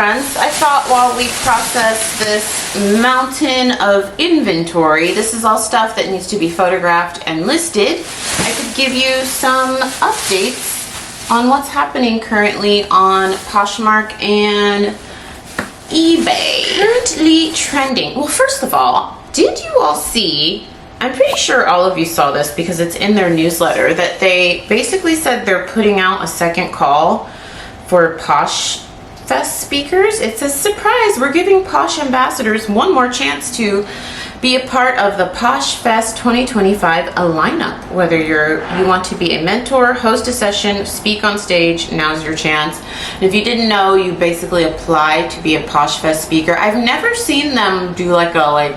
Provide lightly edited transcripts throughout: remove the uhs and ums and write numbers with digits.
Friends, I thought while we process this mountain of inventory, this is all stuff that needs to be photographed and listed, I could give you some updates on what's happening currently on Poshmark and eBay. Currently trending. Well, first of all, did you all see, I'm pretty sure all of you saw this because it's in their newsletter, that they basically said they're putting out a second call for PoshFest speakers. It says, surprise, we're giving Posh ambassadors one more chance to be a part of the PoshFest 2025 lineup. Whether you want to be a mentor, host a session, speak on stage, now's your chance. And if you didn't know, you basically apply to be a PoshFest speaker. I've never seen them do like a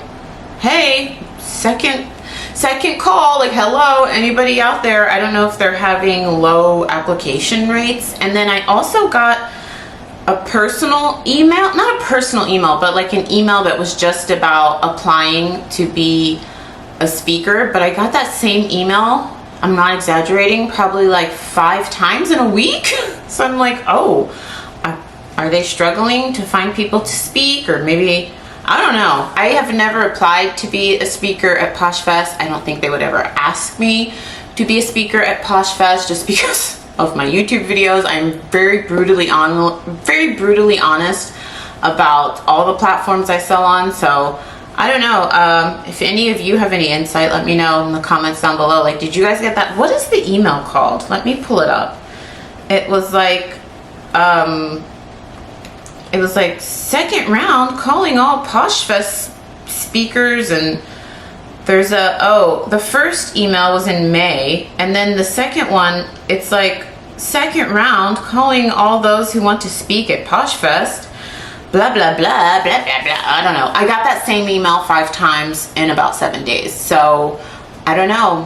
hey, second call, hello, anybody out there? I don't know if they're having low application rates. And then I also got a personal email, not a personal email, but an email that was just about applying to be a speaker. But I got that same email, I'm not exaggerating, probably 5 times in a week. So I'm oh, are they struggling to find people to speak? Or maybe, I don't know. I have never applied to be a speaker at PoshFest. I don't think they would ever ask me to be a speaker at PoshFest just because of my YouTube videos. I'm very brutally honest about all the platforms I sell on. So I don't know. If any of you have any insight, let me know in the comments down below. Did you guys get that? What is the email called? Let me pull it up. It was second round calling all PoshFest speakers, and there's the first email was in May, and then the second one, it's second round calling all those who want to speak at PoshFest, blah, blah, blah, blah, blah, blah. I don't know. I got that same email 5 times in about 7 days. So I don't know.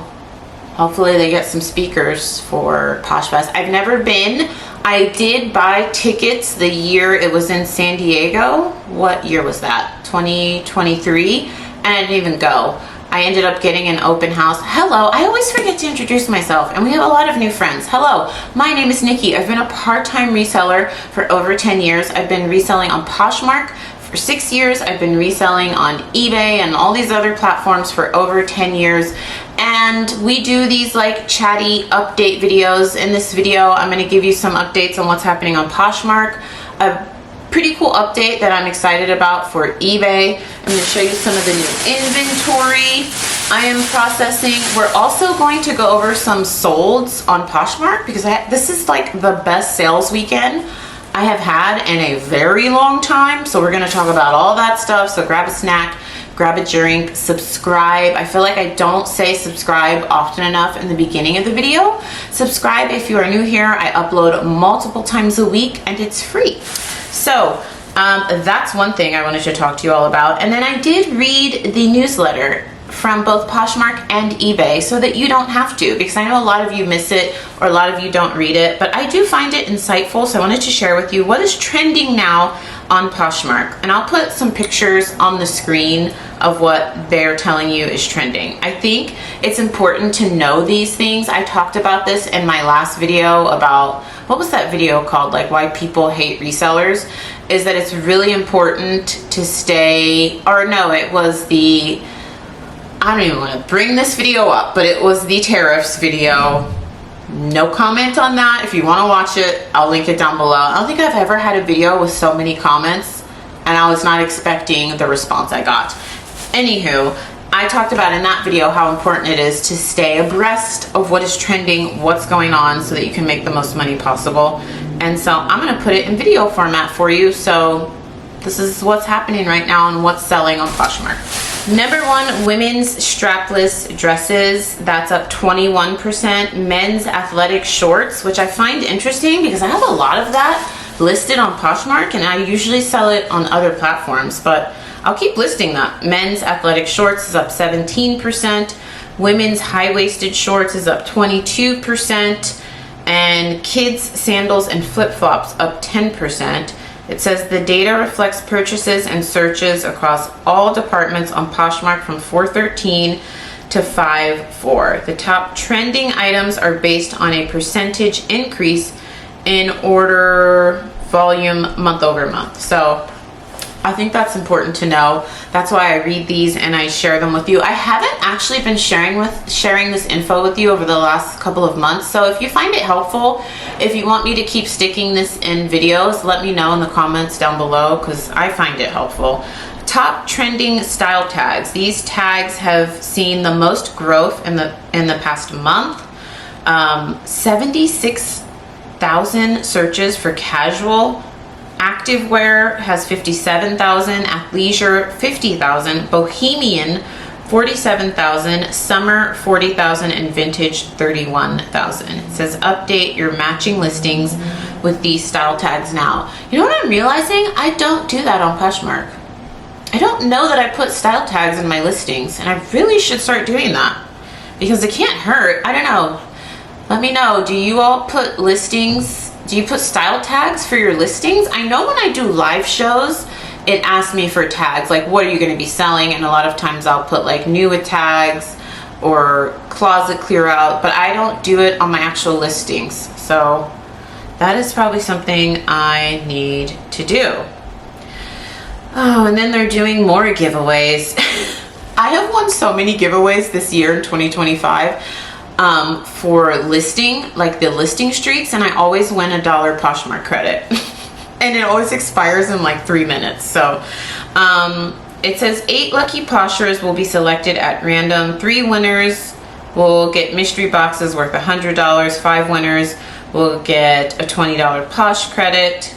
Hopefully they get some speakers for PoshFest. I've never been. I did buy tickets the year it was in San Diego. What year was that? 2023? And I didn't even go. I ended up getting an open house. Hello, I always forget to introduce myself, and we have a lot of new friends. Hello, my name is Nikki. I've been a part-time reseller for over 10 years. I've been reselling on Poshmark for 6 years. I've been reselling on eBay and all these other platforms for over 10 years. And we do these chatty update videos. In this video, I'm going to give you some updates on what's happening on Poshmark. A pretty cool update that I'm excited about for eBay. I'm going to show you some of the new inventory I am processing. We're also going to go over some solds on Poshmark because this is the best sales weekend I have had in a very long time. So we're going to talk about all that stuff. So grab a snack, grab a drink, subscribe. I feel like I don't say subscribe often enough in the beginning of the video. Subscribe if you are new here. I upload multiple times a week and it's free. So that's one thing I wanted to talk to you all about. And then I did read the newsletter from both Poshmark and eBay so that you don't have to, because I know a lot of you miss it or a lot of you don't read it, but I do find it insightful. So I wanted to share with you what is trending now on Poshmark. And I'll put some pictures on the screen of what they're telling you is trending. I think it's important to know these things. I talked about this in my last video about, what was that video called? Why people hate resellers, is that it's really important to stay, or no, it was the, I don't even want to bring this video up, but it was the tariffs video. No comment on that. If you want to watch it, I'll link it down below. I don't think I've ever had a video with so many comments, and I was not expecting the response I got. Anywho, I talked about in that video how important it is to stay abreast of what is trending, what's going on, so that you can make the most money possible. And so I'm going to put it in video format for you. So this is what's happening right now and what's selling on Poshmark. Number 1, women's strapless dresses. That's up 21%. Men's athletic shorts, which I find interesting because I have a lot of that listed on Poshmark, and I usually sell it on other platforms, but I'll keep listing that. Men's athletic shorts is up 17%. Women's high-waisted shorts is up 22%. And kids sandals and flip-flops up 10%. It says the data reflects purchases and searches across all departments on Poshmark from 4/13 to 5/4. The top trending items are based on a percentage increase in order volume month over month. So I think that's important to know. That's why I read these and I share them with you. I haven't actually been sharing this info with you over the last couple of months. So if you find it helpful, if you want me to keep sticking this in videos, let me know in the comments down below, because I find it helpful. Top trending style tags. These tags have seen the most growth in the past month. 76,000 searches for casual. Activewear has 57,000, athleisure 50,000, bohemian 47,000, summer 40,000, and vintage 31,000. It says update your matching listings with these style tags now. You know what I'm realizing? I don't do that on Poshmark. I don't know that I put style tags in my listings, and I really should start doing that because it can't hurt. I don't know. Let me know. Do you all put listings? Do you put style tags for your listings? I know when I do live shows, it asks me for tags, like what are you going to be selling? And a lot of times I'll put like new with tags or closet clear out, but I don't do it on my actual listings. So that is probably something I need to do. Oh, and then they're doing more giveaways. I have won so many giveaways this year in 2025. For listing, like the listing streaks, and I always win a $1 Poshmark credit. And it always expires in like 3 minutes. So it says 8 lucky Poshers will be selected at random. 3 winners will get mystery boxes worth $100. 5 winners will get a $20 Posh credit.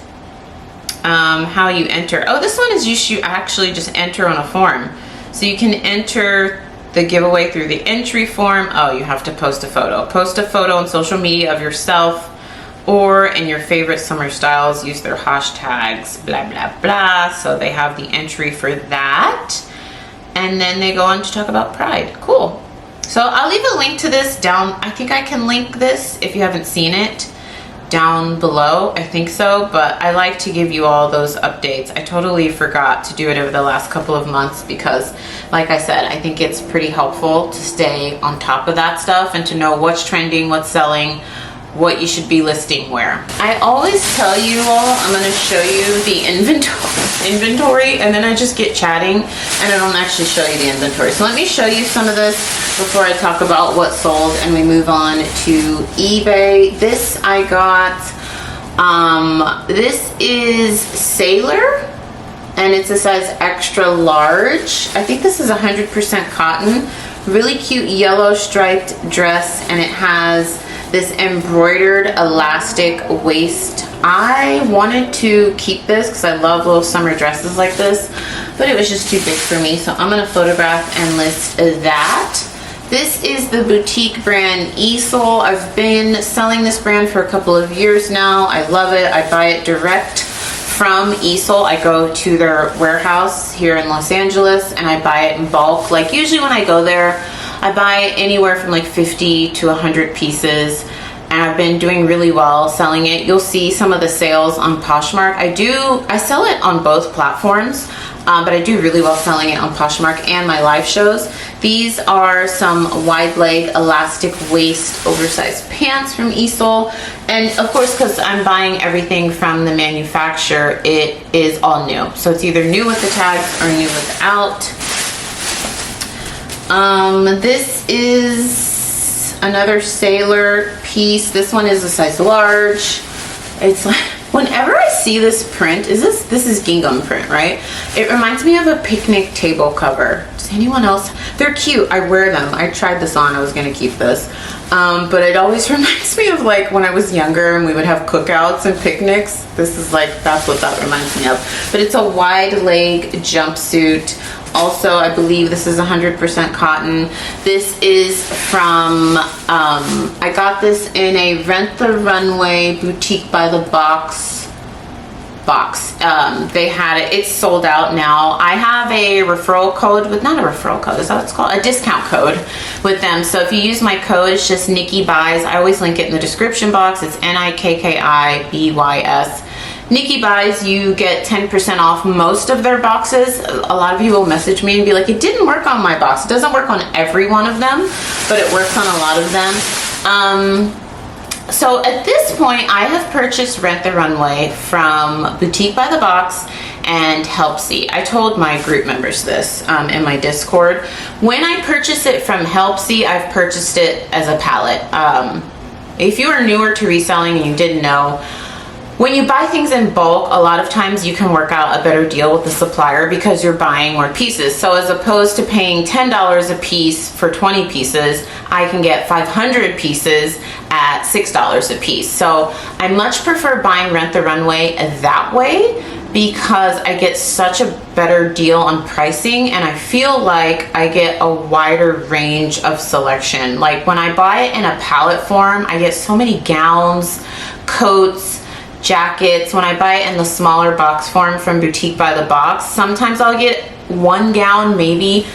How you enter. Oh, this one is you should actually just enter on a form. So you can enter the giveaway through the entry form. Oh, you have to post a photo. Post a photo on social media of yourself or in your favorite summer styles. Use their hashtags, blah, blah, blah. So they have the entry for that. And then they go on to talk about Pride. Cool. So I'll leave a link to this down. I think I can link this if you haven't seen it down below. I think so, but I like to give you all those updates. I totally forgot to do it over the last couple of months because, like I said, I think it's pretty helpful to stay on top of that stuff and to know what's trending, what's selling, what you should be listing where. I always tell you all I'm going to show you the inventory and then I just get chatting and I don't actually show you the inventory. So let me show you some of this before I talk about what sold and we move on to eBay. This I got, this is Sailor and it's a size extra large. I think this is 100% cotton. Really cute yellow striped dress and it has this embroidered elastic waist. I wanted to keep this because I love little summer dresses like this, but it was just too big for me. So I'm gonna photograph and list that. This is the boutique brand Easel. I've been selling this brand for a couple of years now. I love it. I buy it direct from Easel. I go to their warehouse here in Los Angeles and I buy it in bulk. Like usually when I go there, I buy anywhere from like 50 to 100 pieces and I've been doing really well selling it. You'll see some of the sales on Poshmark. I sell it on both platforms, but I do really well selling it on Poshmark and my live shows. These are some wide leg elastic waist oversized pants from Easel. And of course, because I'm buying everything from the manufacturer, it is all new. So it's either new with the tags or new without. This is another Sailor piece. This one is a size large. It's like, whenever I see this print, this is gingham print, right? It reminds me of a picnic table cover. Does anyone else? They're cute. I wear them. I tried this on. I was gonna keep this. But it always reminds me of like when I was younger and we would have cookouts and picnics. This is like, that's what that reminds me of. But it's a wide leg jumpsuit. Also, I believe this is 100% cotton. This is from, I got this in a Rent the Runway Boutique by the box. They had it. It's sold out now. I have a referral code with, not a referral code, is that what it's called? A discount code with them. So if you use my code, it's just NikkiBeautyBlis. I always link it in the description box. It's NikkiBeautyBlis. NikkiBeautyBlis, you get 10% off most of their boxes. A lot of you will message me and be like, it didn't work on my box. It doesn't work on every one of them, but it works on a lot of them. So at this point, I have purchased Rent the Runway from Boutique by the Box and Helpsy. I told my group members this in my Discord. When I purchase it from Helpsy, I've purchased it as a pallet. If you are newer to reselling and you didn't know, when you buy things in bulk, a lot of times you can work out a better deal with the supplier because you're buying more pieces. So as opposed to paying $10 a piece for 20 pieces, I can get 500 pieces at $6 a piece. So I much prefer buying Rent the Runway that way because I get such a better deal on pricing, and I feel like I get a wider range of selection. Like when I buy it in a pallet form, I get so many gowns, coats, jackets. When I buy it in the smaller box form from Boutique by the Box, sometimes I'll get one gown, maybe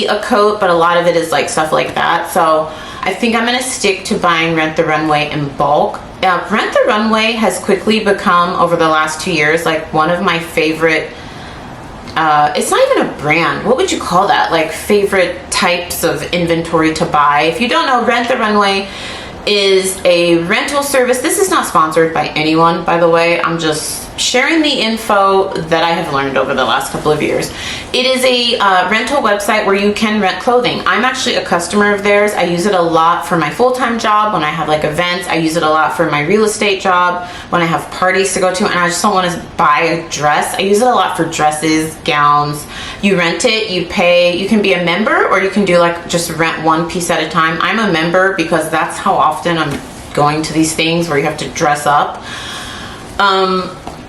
a coat, but a lot of it is like stuff like that. So I think I'm gonna stick to buying Rent the Runway in bulk. Rent the Runway has quickly become, over the last 2 years, like one of my favorite, it's not even a brand, what would you call that? Like favorite types of inventory to buy. If you don't know, Rent the Runway is a rental service. This is not sponsored by anyone, by the way. I'm just sharing the info that I have learned over the last couple of years. It is a rental website where you can rent clothing. I'm actually a customer of theirs. I use it a lot for my full-time job when I have like events. I use it a lot for my real estate job when I have parties to go to and I just don't want to buy a dress. I use it a lot for dresses, gowns. You rent it, you pay, you can be a member or you can do like just rent one piece at a time. I'm a member because that's how often I'm going to these things where you have to dress up.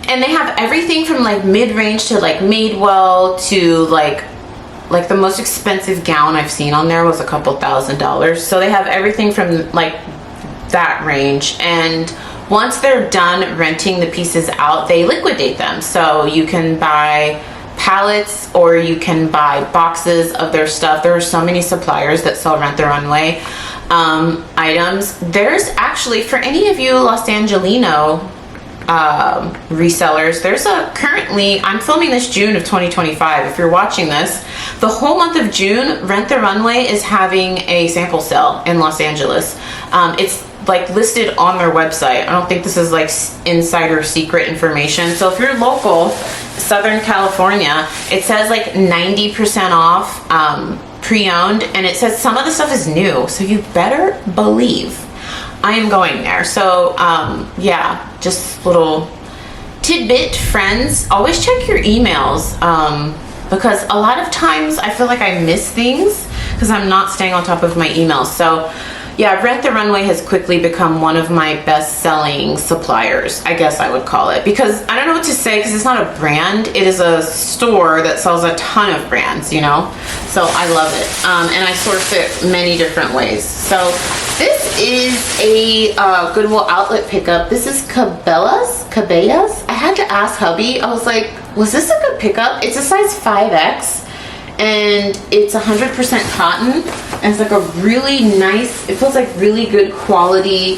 And they have everything from like mid-range to like Madewell to like the most expensive gown I've seen on there was a couple $1,000s. So they have everything from like that range. And once they're done renting the pieces out, they liquidate them. So you can buy pallets or you can buy boxes of their stuff. There are so many suppliers that sell Rent the Runway items. There's actually, for any of you Los Angelino resellers, there's a currently, I'm filming this June of 2025. If you're watching this, the whole month of June, Rent the Runway is having a sample sale in Los Angeles. It's like listed on their website. I don't think this is like insider secret information. So if you're local, Southern California, it says like 90% off pre-owned, and it says some of the stuff is new. So you better believe I am going there. So yeah, just little tidbit, friends, always check your emails because a lot of times I feel like I miss things because I'm not staying on top of my emails. So yeah, Rent the Runway has quickly become one of my best-selling suppliers, I guess I would call it, because I don't know what to say because it's not a brand. It is a store that sells a ton of brands, you know? So I love it. And I source it many different ways. So this is a Goodwill outlet pickup. This is Cabela's. I had to ask hubby. I was like, was this a good pickup? It's a size 5X. And it's 100% cotton, and it's like a really nice, it feels like really good quality,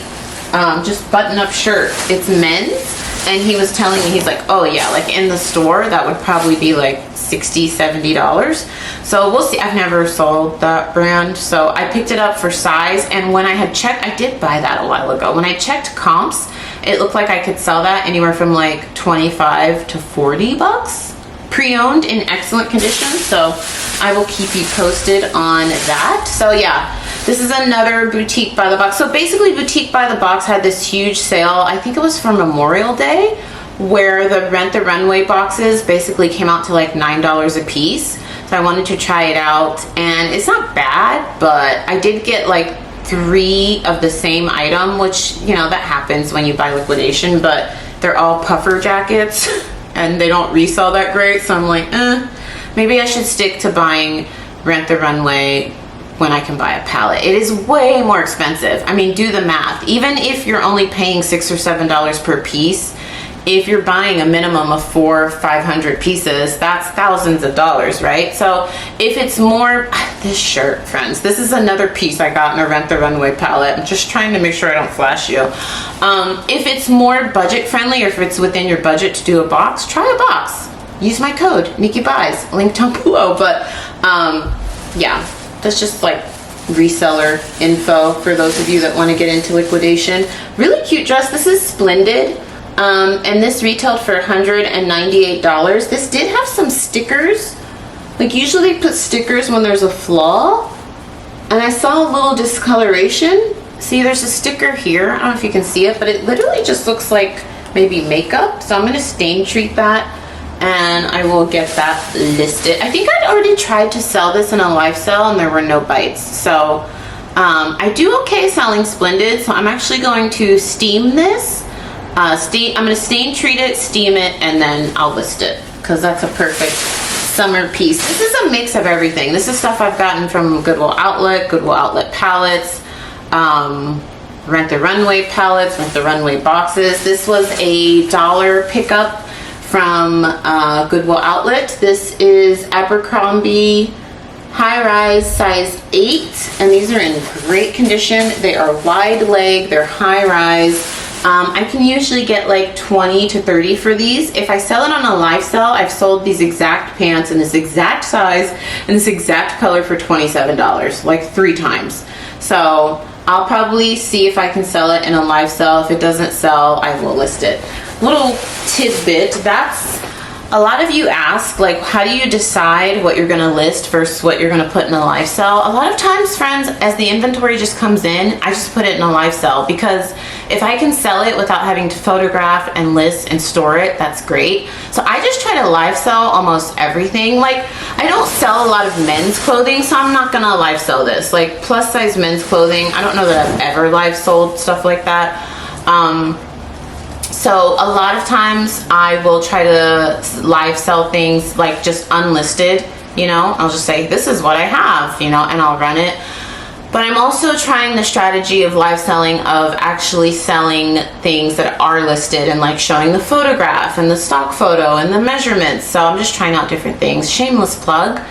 just button-up shirt. It's men's, and he was telling me, he's like, oh yeah, like in the store, that would probably be like $60, $70. So we'll see. I've never sold that brand, so I picked it up for size, and when I had checked, I did buy that a while ago. When I checked comps, it looked like I could sell that anywhere from like 25 to 40 bucks. Pre-owned in excellent condition, so I will keep you posted on that. So yeah, this is another Boutique by the Box. So basically Boutique by the Box had this huge sale, I think it was for Memorial Day, where the Rent the Runway boxes basically came out to like $9 a piece. So I wanted to try it out, and it's not bad, but I did get like 3 of the same item, which, you know, that happens when you buy liquidation, but they're all puffer jackets. And they don't resell that great, so I'm like, maybe I should stick to buying Rent the Runway when I can buy a pallet. It is way more expensive. I mean, do the math. Even if you're only paying $6 or $7 per piece, if you're buying a minimum of 400 or 500 pieces, that's thousands of dollars, right? So if it's more, this shirt, friends, this is another piece I got in a Rent the Runway palette. I'm just trying to make sure I don't flash you. If it's more budget friendly, or if it's within your budget to do a box, try a box. Use my code, NikkiBeautyBlis, link down below. But yeah, that's just like reseller info for those of you that want to get into liquidation. Really cute dress. This is Splendid. And this retailed for $198. This did have some stickers. Like usually they put stickers when there's a flaw. And I saw a little discoloration. See, there's a sticker here. I don't know if you can see it, but it literally just looks like maybe makeup. So I'm going to stain treat that and I will get that listed. I think I'd already tried to sell this in a live sale and there were no bites. So I do okay selling Splendid. So I'm actually going to steam this. I'm going to stain treat it, steam it, and then I'll list it because that's a perfect summer piece. This is a mix of everything. This is stuff I've gotten from Goodwill Outlet palettes, Rent the Runway palettes, Rent the Runway boxes. This was a $1 pickup from Goodwill Outlet. This is Abercrombie high rise size 8, and these are in great condition. They are wide leg, they're high rise. I can usually get like 20 to 30 for these. If I sell it on a live sale, I've sold these exact pants in this exact size and this exact color for $27, like 3 times. So I'll probably see if I can sell it in a live sale. If it doesn't sell, I will list it. Little tidbit, that's a lot of you ask, like, how do you decide what you're going to list versus what you're going to put in a live sale? A lot of times, friends, as the inventory just comes in, I just put it in a live sale because if I can sell it without having to photograph and list and store it, that's great. So I just try to live sell almost everything. Like, I don't sell a lot of men's clothing, so I'm not going to live sell this. Like, plus size men's clothing, I don't know that I've ever live sold stuff like that. So a lot of times I will try to live sell things like just unlisted, you know, I'll just say this is what I have, you know, and I'll run it. But I'm also trying the strategy of live selling of actually selling things that are listed and like showing the photograph and the stock photo and the measurements. So I'm just trying out different things. Shameless plug.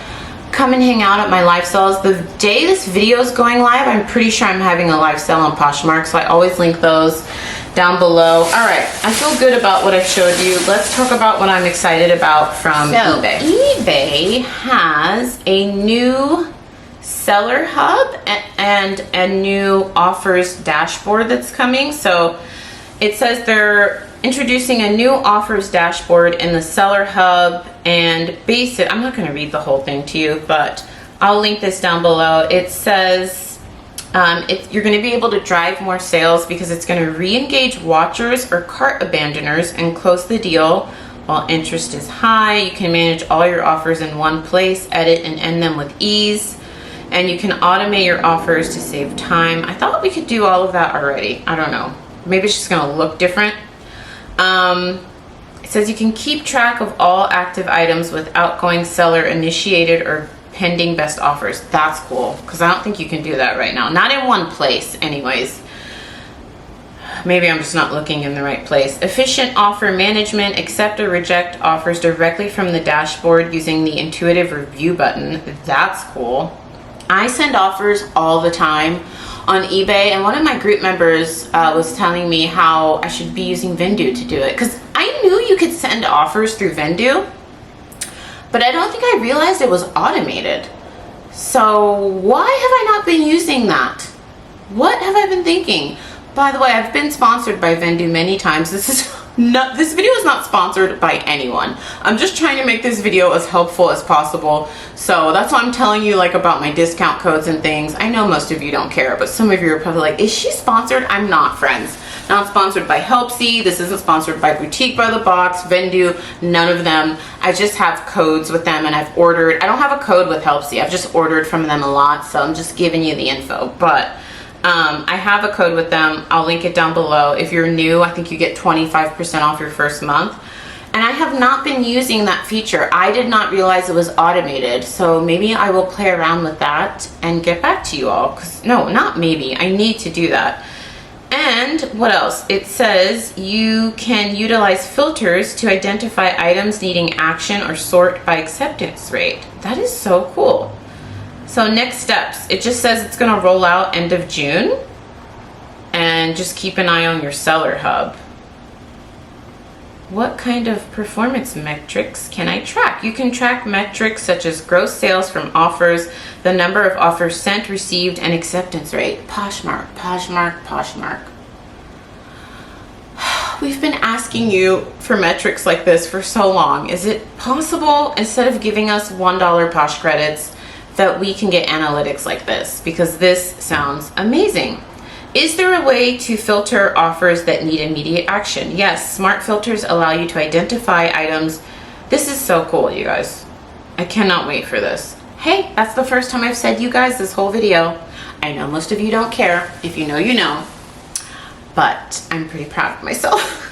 Come and hang out at my live sales. The day this video is going live, I'm pretty sure I'm having a live sale on Poshmark, so I always link those down below. All right, I feel good about what I showed you. Let's talk about what I'm excited about from eBay. eBay has a new seller hub and a new offers dashboard that's coming. So it says they're introducing a new offers dashboard in the seller hub and basic. I'm not going to read the whole thing to you, but I'll link this down below. It says you're going to be able to drive more sales because it's going to re-engage watchers or cart abandoners and close the deal while interest is high. You can manage all your offers in one place, edit and end them with ease, and you can automate your offers to save time. I thought we could do all of that already. I don't know. Maybe it's just going to look different. It says you can keep track of all active items with outgoing seller initiated or pending best offers. That's cool because I don't think you can do that right now. Not in one place anyways. Maybe I'm just not looking in the right place. Efficient offer management. Accept or reject offers directly from the dashboard using the intuitive review button. That's cool. I send offers all the time on eBay, and one of my group members was telling me how I should be using Vendoo to do it because I knew you could send offers through Vendoo, but I don't think I realized it was automated. So why have I not been using that? What have I been thinking? By the way, I've been sponsored by Vendoo many times. This video is not sponsored by anyone. I'm just trying to make this video as helpful as possible. So that's why I'm telling you like about my discount codes and things. I know most of you don't care, but some of you are probably like, is she sponsored? I'm not, friends. Not sponsored by Helpsy. This isn't sponsored by Boutique by the Box, Vendoo, none of them. I just have codes with them and I've ordered. I don't have a code with Helpsy. I've just ordered from them a lot, so I'm just giving you the info. But I have a code with them. I'll link it down below. If you're new, I think you get 25% off your first month. And I have not been using that feature. I did not realize it was automated. So maybe I will play around with that and get back to you all. No, not maybe. I need to do that. And what else? It says you can utilize filters to identify items needing action or sort by acceptance rate. That is so cool. So next steps, it just says it's going to roll out end of June, and just keep an eye on your seller hub. what kind of performance metrics can I track? You can track metrics such as gross sales from offers, the number of offers sent, received, and acceptance rate. Poshmark, Poshmark, Poshmark. We've been asking you for metrics like this for so long. Is it possible, instead of giving us $1 Posh credits, that we can get analytics like this? Because this sounds amazing. Is there a way to filter offers that need immediate action? Yes, smart filters allow you to identify items. This is so cool, you guys. I cannot wait for this. Hey, that's the first time I've said you guys this whole video. I know most of you don't care. If you know, you know. But I'm pretty proud of myself.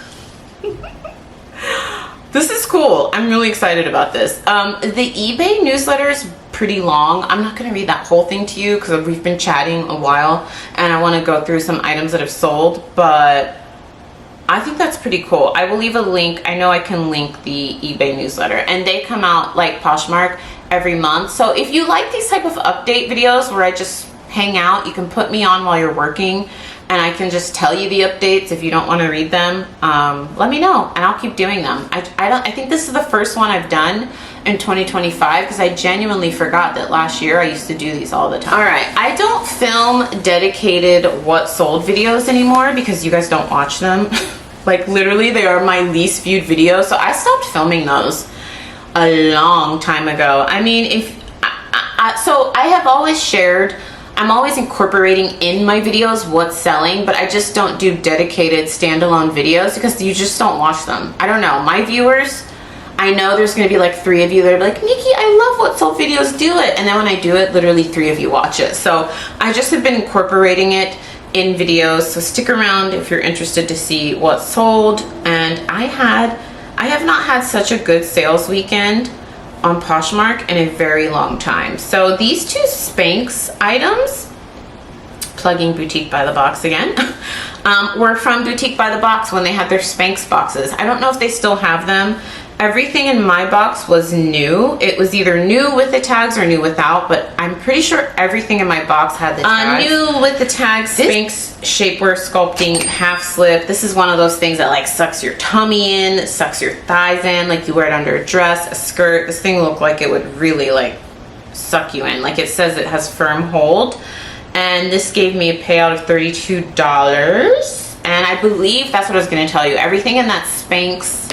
This is cool. I'm really excited about this. The eBay newsletter is pretty long. I'm not going to read that whole thing to you because we've been chatting a while and I want to go through some items that have sold, but I think that's pretty cool. I will leave a link. I know I can link the eBay newsletter, and they come out like Poshmark every month. So if you like these type of update videos where I just hang out, you can put me on while you're working and I can just tell you the updates. If you don't want to read them, let me know and I'll keep doing them. I think this is the first one I've done in 2025 because I genuinely forgot that last year I used to do these all the time. All right, I don't film dedicated what sold videos anymore because you guys don't watch them. Like literally they are my least viewed videos, so I stopped filming those a long time ago. I mean, so I have always shared, I'm always incorporating in my videos what's selling, but I just don't do dedicated standalone videos because you just don't watch them. I don't know, my viewers, I know there's gonna be like 3 of you that are like, Nikki, I love what sold videos, do it. And then when I do it, literally 3 of you watch it. So I just have been incorporating it in videos. So stick around if you're interested to see what sold. And I have not had such a good sales weekend on Poshmark in a very long time. So these 2 Spanx items, plugging Boutique by the Box again, were from Boutique by the Box when they had their Spanx boxes. I don't know if they still have them. Everything in my box was new. It was either new with the tags or new without, but I'm pretty sure everything in my box had the tags. New with the tags, Spanx shapewear sculpting half slip. This is one of those things that like sucks your tummy in, sucks your thighs in, like you wear it under a dress, a skirt. This thing looked like it would really like suck you in. Like it says it has firm hold. And this gave me a payout of $32. And I believe that's what I was gonna tell you. Everything in that Spanx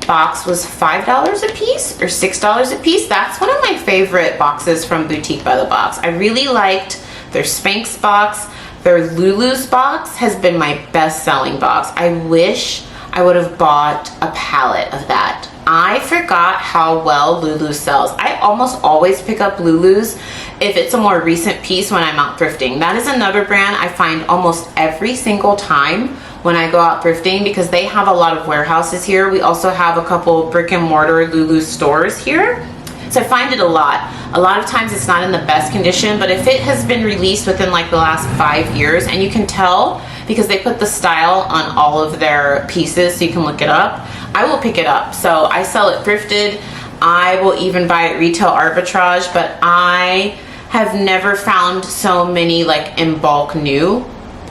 box was $5 a piece or $6 a piece. That's one of my favorite boxes from Boutique by the Box. I really liked their Spanx box. Their Lulu's box has been my best selling box. I wish I would have bought a pallet of that. I forgot how well Lulu sells. I almost always pick up Lulu's if it's a more recent piece when I'm out thrifting. That is another brand I find almost every single time when I go out thrifting because they have a lot of warehouses here. We also have a couple brick and mortar Lulu stores here. So I find it a lot. A lot of times it's not in the best condition, but if it has been released within like the last 5 years, and you can tell because they put the style on all of their pieces so you can look it up, I will pick it up. So I sell it thrifted. I will even buy it retail arbitrage, but I have never found so many like in bulk new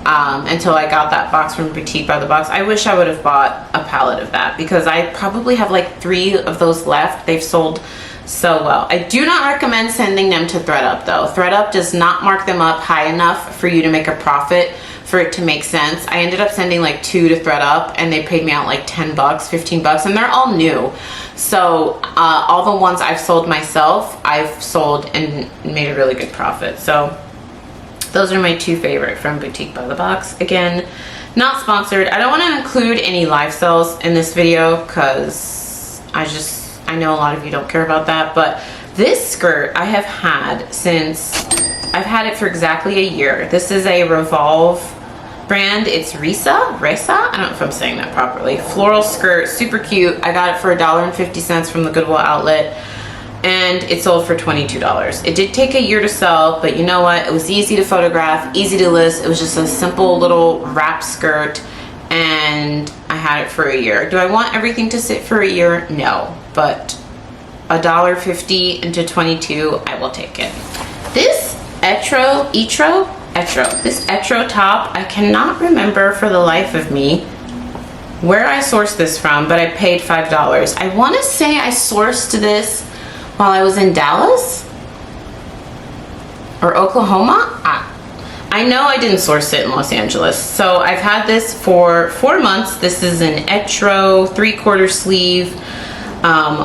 until I got that box from Boutique by the Box. I wish I would have bought a pallet of that because I probably have like 3 of those left. They've sold so well. I do not recommend sending them to ThredUp though. ThredUp does not mark them up high enough for you to make a profit for it to make sense. I ended up sending like 2 to ThredUp and they paid me out like 10 bucks, 15 bucks, and they're all new. So all the ones I've sold myself, I've sold and made a really good profit. So those are my 2 favorite from Boutique by the Box. Again, not sponsored. I don't want to include any live sales in this video because I know a lot of you don't care about that, but this skirt I have had since, I've had it for exactly a year. This is a Revolve brand. It's Resa? I don't know if I'm saying that properly. Floral skirt, super cute. I got it for $1.50 from the Goodwill outlet and it sold for $22. It did take a year to sell, but you know what? It was easy to photograph, easy to list. It was just a simple little wrap skirt and I had it for a year. Do I want everything to sit for a year? No, but $1.50 into 22, I will take it. This this Etro top, I cannot remember for the life of me where I sourced this from, but I paid $5. I want to say I sourced this while I was in Dallas or Oklahoma. I know I didn't source it in Los Angeles. So I've had this for 4 months. This is an Etro 3/4 sleeve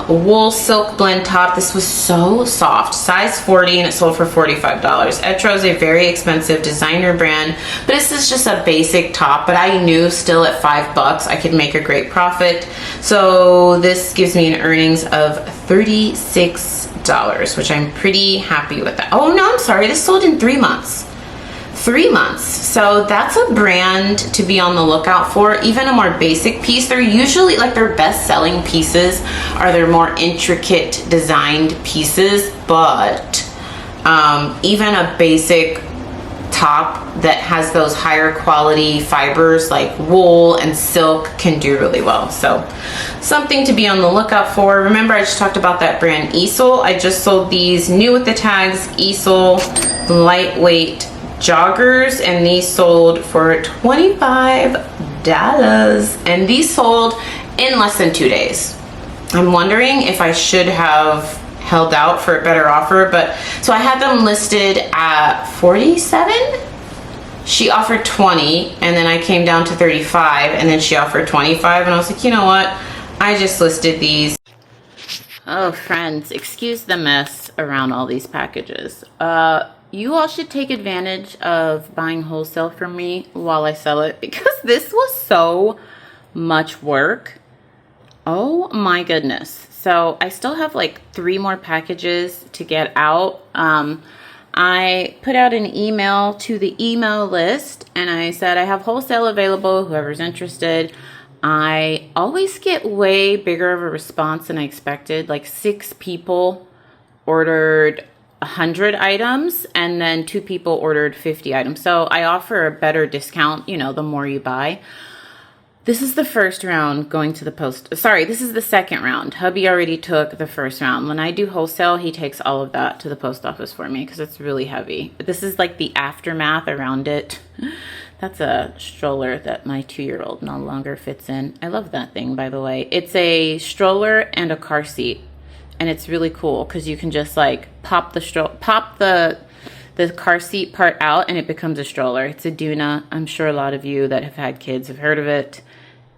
wool silk blend top. This was so soft, size 40, and it sold for $45. Etro is a very expensive designer brand, but this is just a basic top, but I knew still at $5 I could make a great profit. So this gives me an earnings of $36, which I'm pretty happy with that. Oh no, I'm sorry, this sold in 3 months. 3 months. So that's a brand to be on the lookout for. Even a more basic piece, they're usually like their best selling pieces are their more intricate designed pieces, but even a basic top that has those higher quality fibers like wool and silk can do really well. So something to be on the lookout for. Remember, I just talked about that brand Easel. I just sold these new with the tags Easel lightweight joggers, and these sold for $25, and these sold in less than 2 days. I'm wondering if I should have held out for a better offer, but so I had them listed at 47. She offered 20, and then I came down to 35, and then she offered 25, and I was like, you know what, I just listed these. Oh friends, excuse the mess around all these packages. You all should take advantage of buying wholesale from me while I sell it, because this was so much work. Oh my goodness. So I still have like 3 more packages to get out. I put out an email to the email list and I said I have wholesale available, whoever's interested. I always get way bigger of a response than I expected. Like 6 people ordered 100 items, and then 2 people ordered 50 items. So I offer a better discount, you know, the more you buy. This is the first round going to the post. Sorry, this is the second round. Hubby already took the first round. When I do wholesale, he takes all of that to the post office for me because it's really heavy. But this is like the aftermath around it. That's a stroller that my 2-year-old no longer fits in. I love that thing, by the way. It's a stroller and a car seat. And it's really cool because you can just like pop the car seat part out and it becomes a stroller. It's a Duna. I'm sure a lot of you that have had kids have heard of it.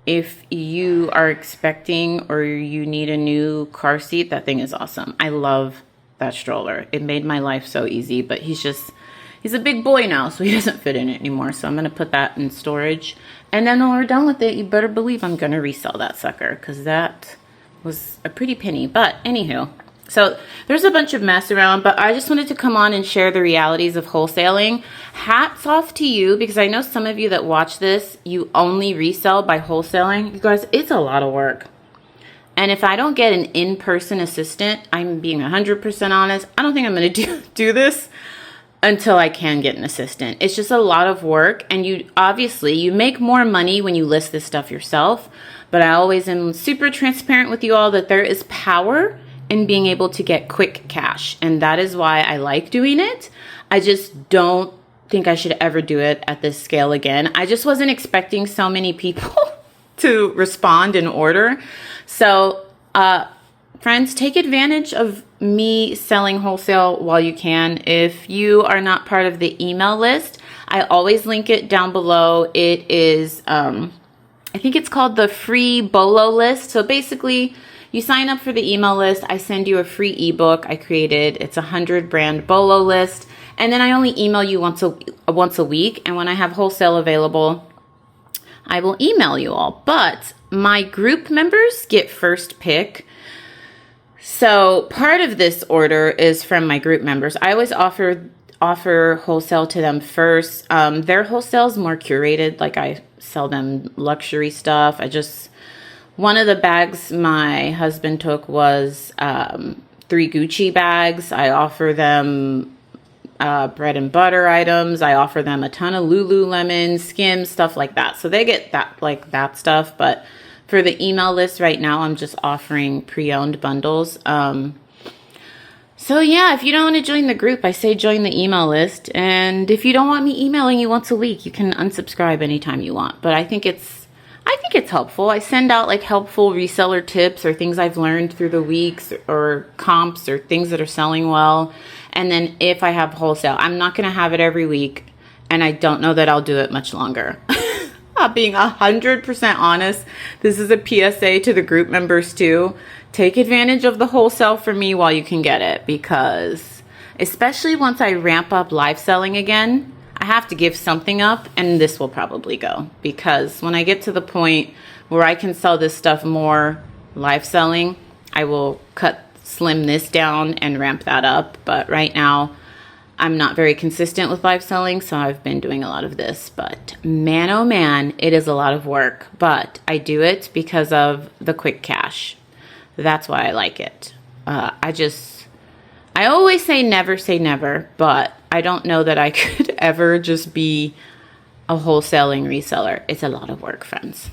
If you are expecting or you need a new car seat, that thing is awesome. I love that stroller. It made my life so easy, but he's a big boy now, so he doesn't fit in it anymore. So I'm going to put that in storage. And then when we're done with it, you better believe I'm going to resell that sucker because that was a pretty penny. But anywho, so there's a bunch of mess around, but I just wanted to come on and share the realities of wholesaling. Hats off to you, because I know some of you that watch this, you only resell by wholesaling. You guys, it's a lot of work. And if I don't get an in-person assistant, I'm being 100% honest, I don't think I'm going to do this until I can get an assistant. It's just a lot of work, and you make more money when you list this stuff yourself. But I always am super transparent with you all that there is power in being able to get quick cash. And that is why I like doing it. I just don't think I should ever do it at this scale again. I just wasn't expecting so many people to respond and order. So, friends, take advantage of me selling wholesale while you can. If you are not part of the email list, I always link it down below. It is, I think it's called the free BOLO list. So basically, you sign up for the email list. I send you a free ebook I created. It's a 100 brand BOLO list. And then I only email you once a week. And when I have wholesale available, I will email you all. But my group members get first pick. So part of this order is from my group members. I always offer wholesale to them first. Their wholesale is more curated. Like I sell them luxury stuff. One of the bags my husband took was 3 Gucci bags. I offer them bread and butter items. I offer them a ton of Lululemon, Skims, stuff like that. So they get that stuff. But for the email list right now, I'm just offering pre-owned bundles. So yeah, if you don't want to join the group, I say join the email list. And if you don't want me emailing you once a week, you can unsubscribe anytime you want. But I think it's I think it's helpful. I send out like helpful reseller tips or things I've learned through the weeks or comps or things that are selling well. And then if I have wholesale, I'm not going to have it every week. And I don't know that I'll do it much longer. Being 100% honest, this is a PSA to the group members too. Take advantage of the wholesale for me while you can get it, because especially once I ramp up live selling again, I have to give something up, and this will probably go, because when I get to the point where I can sell this stuff more live selling, I will slim this down and ramp that up. But right now, I'm not very consistent with live selling, so I've been doing a lot of this. But man, oh man, it is a lot of work. But I do it because of the quick cash. That's why I like it. I always say never, but I don't know that I could ever just be a wholesaling reseller. It's a lot of work, friends.